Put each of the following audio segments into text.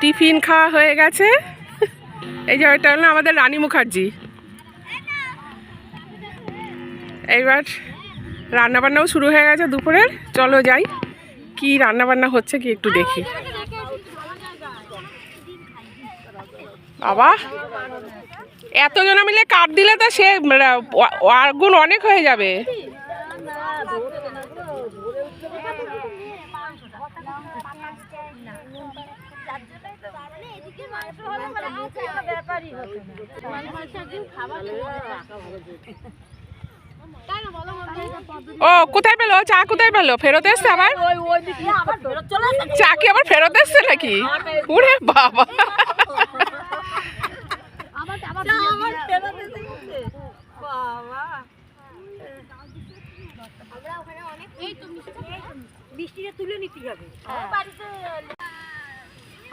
Tiffin খাওয়া হয়ে গেছে। এই যে এটা হলো আমাদের রানী মুখার্জি। এইবার রান্নাবান্নাও শুরু হয়ে গেছে দুপুরের। চলো যাই, কি রান্নাবান্না হচ্ছে কি একটু দেখি। বাবা, এতজন মিলে কাঠ দিলে তো সে আগুন অনেক হয়ে যাবে। ও কোথায় পেলো চা? কোথায় পেলো? ফেরত এসছে আবার? চা কি আবার ফেরত এসছে নাকি? ওরে বাবা,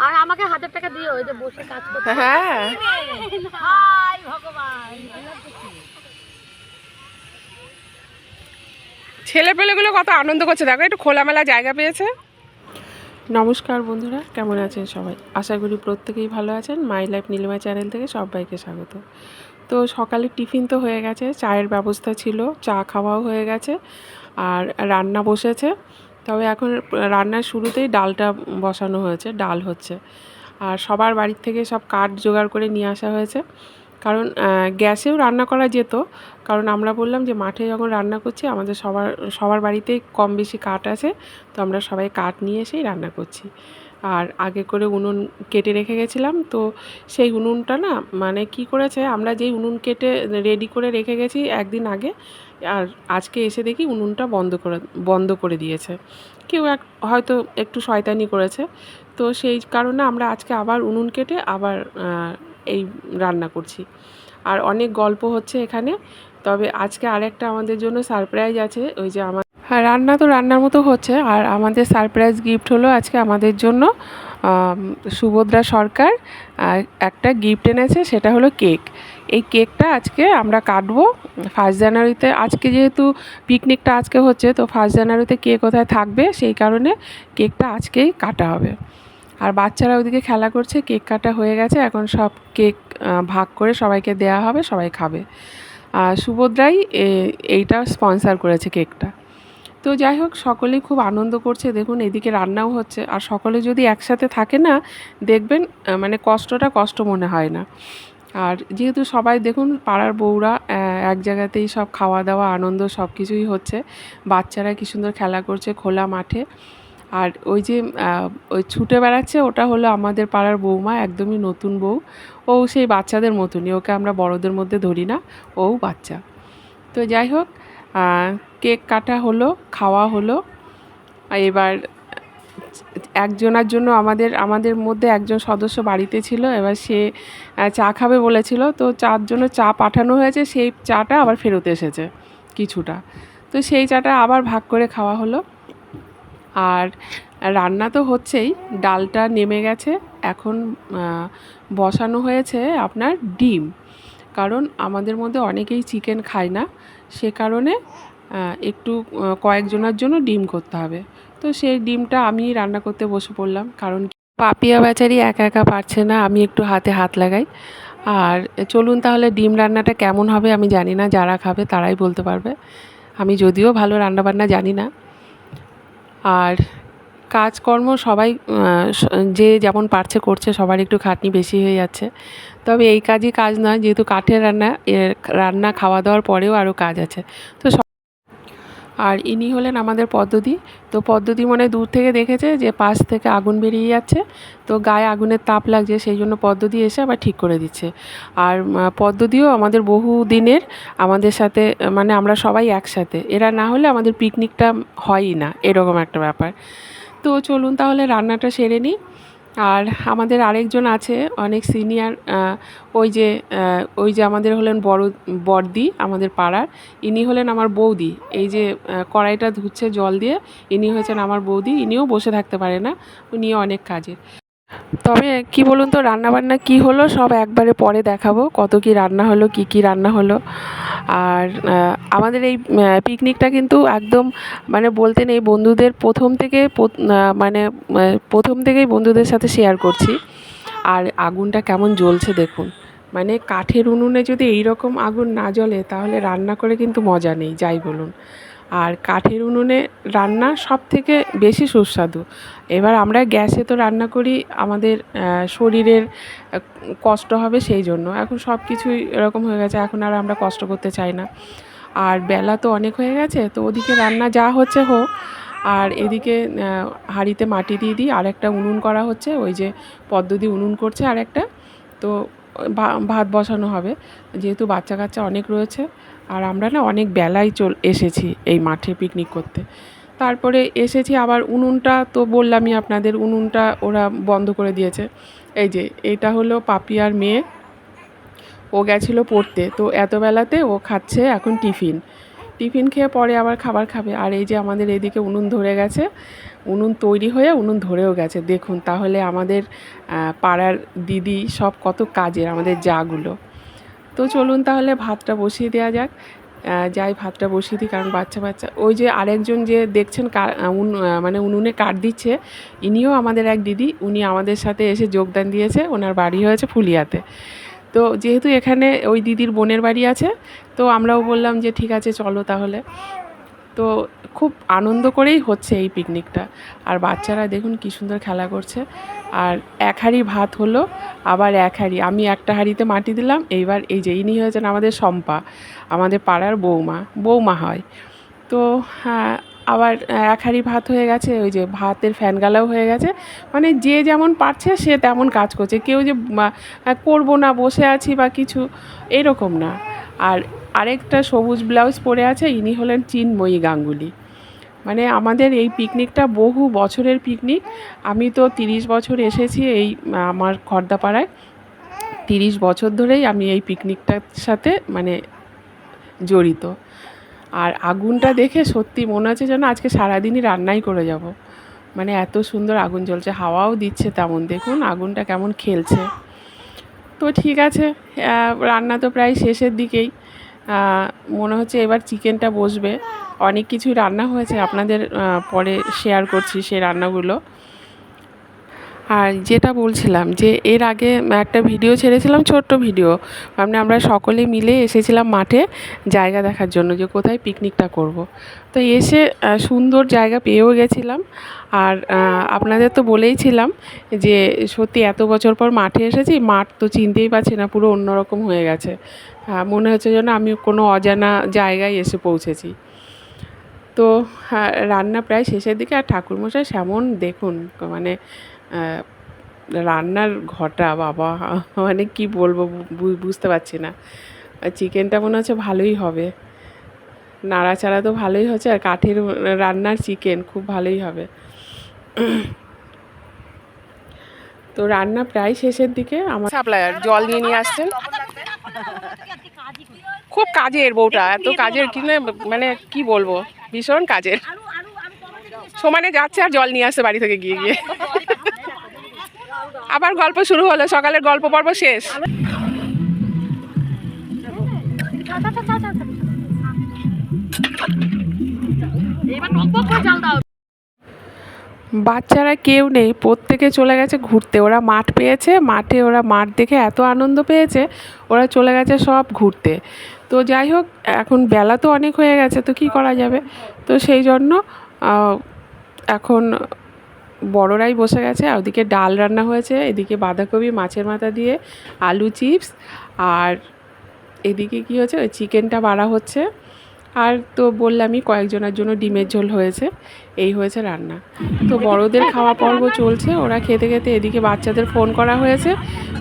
আর আমাকে 1000 টাকা দিও, ওই যে বসে কাজ করতে। হ্যাঁ, হাই ভগবান, ছেলেপেলেগুলো কত আনন্দ করছে দেখো, একটু খোলামেলা জায়গা পেয়েছে। নমস্কার বন্ধুরা, কেমন আছেন সবাই? আশা করি প্রত্যেকেই ভালো আছেন। মাই লাইফ নীলিমা চ্যানেল থেকে সবাইকে স্বাগত। তো সকালে টিফিন তো হয়ে গেছে, চায়ের ব্যবস্থা ছিল, চা খাওয়াও হয়ে গেছে, আর রান্না বসেছে। তবে এখন রান্নার শুরুতেই ডালটা বসানো হয়েছে, ডাল হচ্ছে। আর সবার বাড়ির থেকে সব কাঠ জোগাড় করে নিয়ে আসা হয়েছে, কারণ গ্যাসেও রান্না করা যেত। কারণ আমরা বললাম যে মাঠে যখন রান্না করছি আমাদের সবার বাড়িতেই কম বেশি কাঠ আছে, তো আমরা সবাই কাঠ নিয়ে এসেই রান্না করছি। আর আগে করে উনুন কেটে রেখে গেছিলাম, তো সেই উনুনটা না মানে কি করেছে, আমরা যেই উনুন কেটে রেডি করে রেখে গেছি একদিন আগে, আর আজকে এসে দেখি উনুনটা বন্ধ করে দিয়েছে। কেউ হয়তো একটু শয়তানি করেছে, তো সেই কারণে আমরা আজকে আবার উনুন কেটে আবার এই রান্না করছি। আর অনেক গল্প হচ্ছে এখানে। তবে আজকে আরেকটা আমাদের জন্য সারপ্রাইজ আছে। ওই যে রান্না তো রান্নার মতো হচ্ছে, আর আমাদের সারপ্রাইজ গিফট হলো আজকে আমাদের জন্য সুভদ্রা সরকার একটা গিফট এনেছে, সেটা হলো কেক। এই কেকটা আজকে আমরা কাটবো 1 জানুয়ারিতে। আজকে যেহেতু পিকনিকটা আজকে হচ্ছে, তো 1 জানুয়ারিতে কে কোথায় থাকবে সেই কারণে কেকটা আজকেই কাটা হবে। আর বাচ্চারা ওদিকে খেলা করছে। কেক কাটা হয়ে গেছে, এখন সব কেক ভাগ করে সবাইকে দেয়া হবে, সবাই খাবে। আর সুভদ্রাই এইটা স্পন্সর করেছে কেকটা। তো যাই হোক, সকলেই খুব আনন্দ করছে। দেখুন এদিকে রান্নাও হচ্ছে, আর সকলে যদি একসাথে থাকে না, দেখবেন মানে কষ্টটা কষ্ট মনে হয় না। আর যেহেতু সবাই দেখুন পাড়ার বউরা এক জায়গাতেই সব খাওয়া দাওয়া আনন্দ সব কিছুই হচ্ছে। বাচ্চারা কি সুন্দর খেলা করছে খোলা মাঠে। আর ওই যে ওই ছুটে বেড়াচ্ছে, ওটা হলো আমাদের পাড়ার বৌমা, একদমই নতুন বউ। ও সেই বাচ্চাদের মতনই, ওকে আমরা বড়দের মধ্যে ধরি না, ও বাচ্চা। তো যাই হোক, কেক কাটা হলো, খাওয়া হলো। এবার একজনের জন্য আমাদের মধ্যে একজন সদস্য বাড়িতে ছিল, এবার সে চা খাবে বলেছিল, তো চার জন্য চা পাঠানো হয়েছে, সেই চাটা আবার ফেরত এসেছে কিছুটা, তো সেই চাটা আবার ভাগ করে খাওয়া হলো। আর রান্না তো হচ্ছেই, ডালটা নেমে গেছে, এখন বসানো হয়েছে আপনার ডিম। কারণ আমাদের মধ্যে অনেকেই চিকেন খায় না, সে কারণে একটু কয়েকজনের জন্য ডিম করতে হবে। তো সেই ডিমটা আমি রান্না করতে বসে পড়লাম, কারণ পাপিয়া বেচারি একা একা পারছে না, আমি একটু হাতে হাত লাগাই। আর চলুন তাহলে, ডিম রান্নাটা কেমন হবে আমি জানি না, যারা খাবে তারাই বলতে পারবে। আমি যদিও ভালো রান্নাবান্না জানি না। আর কাজকর্ম সবাই যে যেমন পারছে করছে, সবার একটু খাটনি বেশি হয়ে যাচ্ছে। তবে এই কাজই কাজ নয়, যেহেতু কাঠের রান্না খাওয়া দাওয়ার পরেও আরও কাজ আছে। তো আর ইনি হলেন আমাদের পদ্মদি। তো পদ্মদি মনে দূর থেকে দেখেছে যে পাশ থেকে আগুন বেরিয়ে যাচ্ছে, তো গায়ে আগুনের তাপ লাগছে, সেই জন্য পদ্মদি এসে আবার ঠিক করে দিচ্ছে। আর পদ্মদিও আমাদের বহু দিনের আমাদের সাথে, মানে আমরা সবাই একসাথে, এরা না হলে আমাদের পিকনিকটা হয়ই না, এরকম একটা ব্যাপার। তো চলুন তাহলে রান্নাটা সেরে নিই। আর আমাদের আরেকজন আছে অনেক সিনিয়র, ওই যে আমাদের হলেন বড়দি আমাদের পাড়ার, ইনি হলেন আমার বৌদি। এই যে কড়াইটা ধুচ্ছে জল দিয়ে, ইনি হয়েছেন আমার বৌদি। ইনিও বসে থাকতে পারে না, উনিও অনেক কাজের। তবে কি বলুন তো, রান্নাবান্না কি হলো সব একবারে পরে দেখাবো, কত কি রান্না হলো, কি কি রান্না হলো। আর আমাদের এই পিকনিকটা কিন্তু একদম মানে বলতে নেই, বন্ধুদের প্রথম থেকে মানে প্রথম থেকেই বন্ধুদের সাথে শেয়ার করছি। আর আগুনটা কেমন জ্বলছে দেখুন, মানে কাঠের উনুনে যদি এই রকম আগুন না জ্বলে তাহলে রান্না করে কিন্তু মজা নেই, যাই বলুন। আর কাঠের উনুনে রান্না সব থেকে বেশি সুস্বাদু। এবার আমরা গ্যাসে তো রান্না করি, আমাদের শরীরের কষ্ট হবে, সেই জন্য এখন সব কিছুই এরকম হয়ে গেছে, এখন আর আমরা কষ্ট করতে চাই না। আর বেলা তো অনেক হয়ে গেছে, তো ওদিকে রান্না যা হচ্ছে হোক, আর এদিকে হাঁড়িতে মাটি দিয়ে দিই, আর একটা উনুন করা হচ্ছে, ওই যে পদ্ধতি উনুন করছে আর একটা। তো ভাত বসানো হবে, যেহেতু বাচ্চা কাচ্চা অনেক রয়েছে। আর আমরা না অনেক বেলায় এসেছি এই মাঠে পিকনিক করতে। তারপরে এসেছি আবার, উনুনটা তো বললামই আপনাদের, উনুনটা ওরা বন্ধ করে দিয়েছে। এই যে এটা হলো পাপিয়ার মেয়ে, ও গেছিলো পড়তে, তো এত বেলাতে ও খাচ্ছে এখন টিফিন। টিফিন খেয়ে পরে আবার খাবার খাবে। আর এই যে আমাদের এদিকে উনুন ধরে গেছে, উনুন তৈরি হয়ে উনুন ধরেও গেছে দেখুন। তাহলে আমাদের পাড়ার দিদি সব কত কাজের, আমাদের জাগুলো। তো চলুন তাহলে ভাতটা বসিয়ে দেওয়া যাক। যাই ভাতটা বসিয়ে দিই, কারণ বাচ্চা বাচ্চা ওই যে আরেকজন যে দেখছেন মানে উনুনে কাঠ দিচ্ছে, ইনিও আমাদের এক দিদি, উনি আমাদের সাথে এসে যোগদান দিয়েছে, ওনার বাড়ি হয়েছে ফুলিয়াতে। তো যেহেতু এখানে ওই দিদির বোনের বাড়ি আছে, তো আমরাও বললাম যে ঠিক আছে চলো তাহলে। তো খুব আনন্দ করেই হচ্ছে এই পিকনিকটা। আর বাচ্চারা দেখুন কী সুন্দর খেলা করছে। আর এক হাঁড়ি ভাত হলো, আবার এক হাঁড়ি আমি একটা হাঁড়িতে মাটি দিলাম। এইবার এই যে ইনি হয়েছেন আমাদের শম্পা, আমাদের পাড়ার বৌমা হয়। তো হ্যাঁ, আবার এক হাঁড়ি ভাত হয়ে গেছে, ওই যে ভাতের ফ্যান গালাও হয়ে গেছে। মানে যে যেমন পারছে সে তেমন কাজ করছে, কেউ যে করবো না বসে আছি বা কিছু, এরকম না। আর আরেকটা সবুজ ব্লাউজ পরে আছে, ইনি হলেন চিন্ময়ী গাঙ্গুলি। মানে আমাদের এই পিকনিকটা বহু বছরের পিকনিক। আমি তো 30 বছর এসেছি এই আমার খর্দাপাড়ায়, 30 বছর ধরেই আমি এই পিকনিকটার সাথে মানে জড়িত। আর আগুনটা দেখে সত্যি মনে হচ্ছে যেন আজকে সারাদিনই রান্নাই করে যাব। মানে এত সুন্দর আগুন জ্বলছে, হাওয়াও দিচ্ছে তেমন, দেখুন আগুনটা কেমন খেলছে। তো ঠিক আছে, রান্না তো প্রায় শেষের দিকেই। মনে হচ্ছে এবার চিকেনটা বসবে। অনেক কিছুই রান্না হয়েছে, আপনাদের পরে শেয়ার করছি সেই রান্নাগুলো। আর যেটা বলছিলাম যে এর আগে একটা ভিডিও ছেড়েছিলাম, ছোট্ট ভিডিও, মানে আমরা সকলে মিলে এসেছিলাম মাঠে জায়গা দেখার জন্য যে কোথায় পিকনিকটা করব। তো এসে সুন্দর জায়গা পেয়েও গেছিলাম। আর আপনাদের তো বলেইছিলাম যে সত্যি এত বছর পর মাঠে এসেছি, মাঠ তো চিনতেই পারছি না, পুরো অন্যরকম হয়ে গেছে। মনে হচ্ছে যেন আমি কোনো অজানা জায়গায় এসে পৌঁছেছি। তো রান্না প্রায় শেষের দিকে, আর ঠাকুরমশাই সেমন দেখুন, মানে রান্নার ঘটা বাবা, মানে কি বলবো বুঝতে পারছি না। চিকেনটা মনে হচ্ছে ভালোই হবে, নাড়াচাড়া তো ভালোই হচ্ছে, আর কাঠের রান্নার চিকেন খুব ভালোই হবে। তো রান্না প্রায় শেষের দিকে। আমার সাপ্লায়ার জল নিয়ে আসছেন, খুব কাজের বউটা, এত কাজের কিনে মানে কি বলবো, ভীষণ কাজের। সমানে যাচ্ছে আর জল নিয়ে আসছে বাড়ি থেকে গিয়ে গিয়ে। আবার গল্প শুরু হলো, সকালের গল্প পর্ব শেষ। বাচ্চারা কেউ নেই, প্রত্যেকে চলে গেছে ঘুরতে। ওরা মাঠ পেয়েছে, মাঠে ওরা মাঠ দেখে এত আনন্দ পেয়েছে, ওরা চলে গেছে সব ঘুরতে। তো যাই হোক, এখন বেলা তো অনেক হয়ে গেছে, তো কি করা যাবে। তো সেই জন্য এখন বড়রাই বসে গেছে। আর ওদিকে ডাল রান্না হয়েছে, এদিকে বাঁধাকপি মাছের মাথা দিয়ে আলু চিপস, আর এদিকে কি হচ্ছে, ওই চিকেনটা বাড়া হচ্ছে। আর তো বললামই কয়েকজনের জন্য ডিমের ঝোল হয়েছে, এই হয়েছে রান্না। তো বড়দের খাওয়া পর্ব চলছে, ওরা খেতে খেতে এদিকে বাচ্চাদের ফোন করা হয়েছে,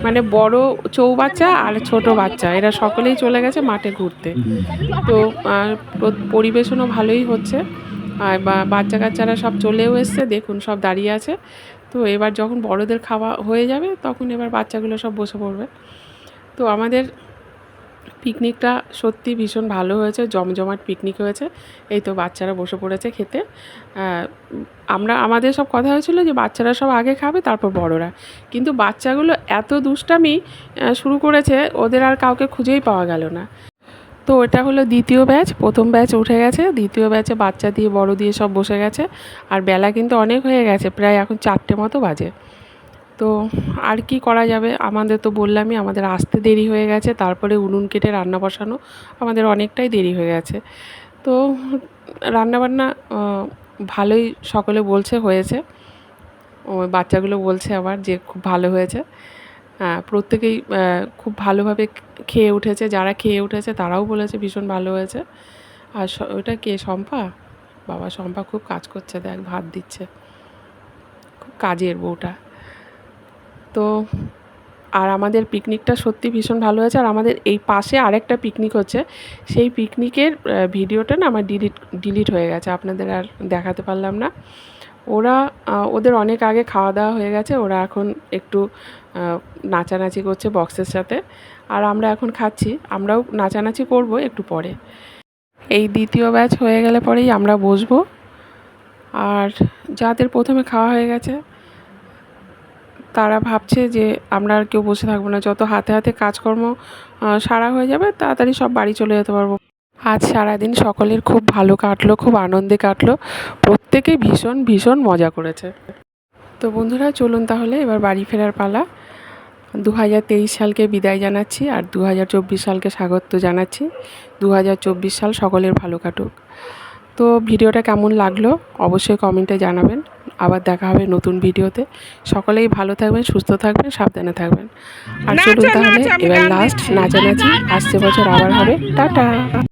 মানে বড় চৌবাচ্চা আর ছোট বাচ্চা এরা সকলেই চলে গেছে মাঠে ঘুরতে। তো পরিবেশনও ভালোই হচ্ছে, আর বাচ্চা কাচ্চারা সব চলেও এসছে, দেখুন সব দাঁড়িয়ে আছে। তো এবার যখন বড়দের খাওয়া হয়ে যাবে তখন এবার বাচ্চাগুলো সব বসে পড়বে। তো আমাদের পিকনিকটা সত্যি ভীষণ ভালো হয়েছে, জমজমাট পিকনিক হয়েছে। এই তো বাচ্চারা বসে পড়েছে খেতে। আমাদের সব কথা হয়েছিল যে বাচ্চারা সব আগে খাবে তারপর বড়রা, কিন্তু বাচ্চাগুলো এত দুষ্টামি শুরু করেছে, ওদের আর কাউকে খুঁজেই পাওয়া গেল না। তো এটা হলো দ্বিতীয় ব্যাচ, প্রথম ব্যাচ উঠে গেছে, দ্বিতীয় ব্যাচে বাচ্চা দিয়ে বড় দিয়ে সব বসে গেছে। আর বেলা কিন্তু অনেক হয়ে গেছে, প্রায় এখন 4টে মতো বাজে। তো আর কি করা যাবে, আমাদের তো বললামই আমাদের আসতে দেরি হয়ে গেছে, তারপরে উনুন কেটে রান্না বসানো আমাদের অনেকটাই দেরি হয়ে গেছে। তো রান্নাবান্না ভালোই সকলে বলছে হয়েছে, ওই বাচ্চাগুলো বলছে আবার যে খুব ভালো হয়েছে। প্রত্যেকেই খুব ভালোভাবে খেয়ে উঠেছে, যারা খেয়ে উঠেছে তারাও বলেছে ভীষণ ভালো হয়েছে। আর ওটা কে, শম্পা? বাবা, শম্পা খুব কাজ করছে, দেখ ভাত দিচ্ছে, খুব কাজের বউটা। তো আর আমাদের পিকনিকটা সত্যি ভীষণ ভালো হয়েছে। আর আমাদের এই পাশে আরেকটা পিকনিক হচ্ছে, সেই পিকনিকের ভিডিওটা না আমার ডিলিট হয়ে গেছে, আপনাদের আর দেখাতে পারলাম না। ওদের অনেক আগে খাওয়া দাওয়া হয়ে গেছে, ওরা এখন একটু নাচানাচি করছে বক্সের সাথে, আর আমরা এখন খাচ্ছি, আমরাও নাচানাচি করব একটু পরে। এই দ্বিতীয় ব্যাচ হয়ে গেলে পরেই আমরা বসবো। আর যাদের প্রথমে খাওয়া হয়ে গেছে তারা ভাবছে যে আমরা আর কেউ বসে থাকবো না, যত হাতে হাতে কাজকর্ম সারা হয়ে যাবে তাড়াতাড়ি সব বাড়ি চলে যেতে পারবো। আজ সারাদিন সকলের খুব ভালো কাটলো, খুব আনন্দে কাটলো, প্রত্যেকেই ভীষণ ভীষণ মজা করেছে। তো বন্ধুরা চলুন তাহলে এবার বাড়ি ফেরার পালা। 2023 সালকে বিদায় জানাচ্ছি, আর 2024 সালকে স্বাগত জানাচ্ছি। 2024 সাল সকলের ভালো কাটুক। তো ভিডিওটা কেমন লাগলো অবশ্যই কমেন্টে জানাবেন। আবার দেখা হবে নতুন ভিডিওতে। সকলেই ভালো থাকবেন, সুস্থ থাকবেন, সাবধানে থাকবেন। আর চলুন তাহলে এবার লাস্ট নাচানাচি আসছে বছর আবার হবে। টাটা।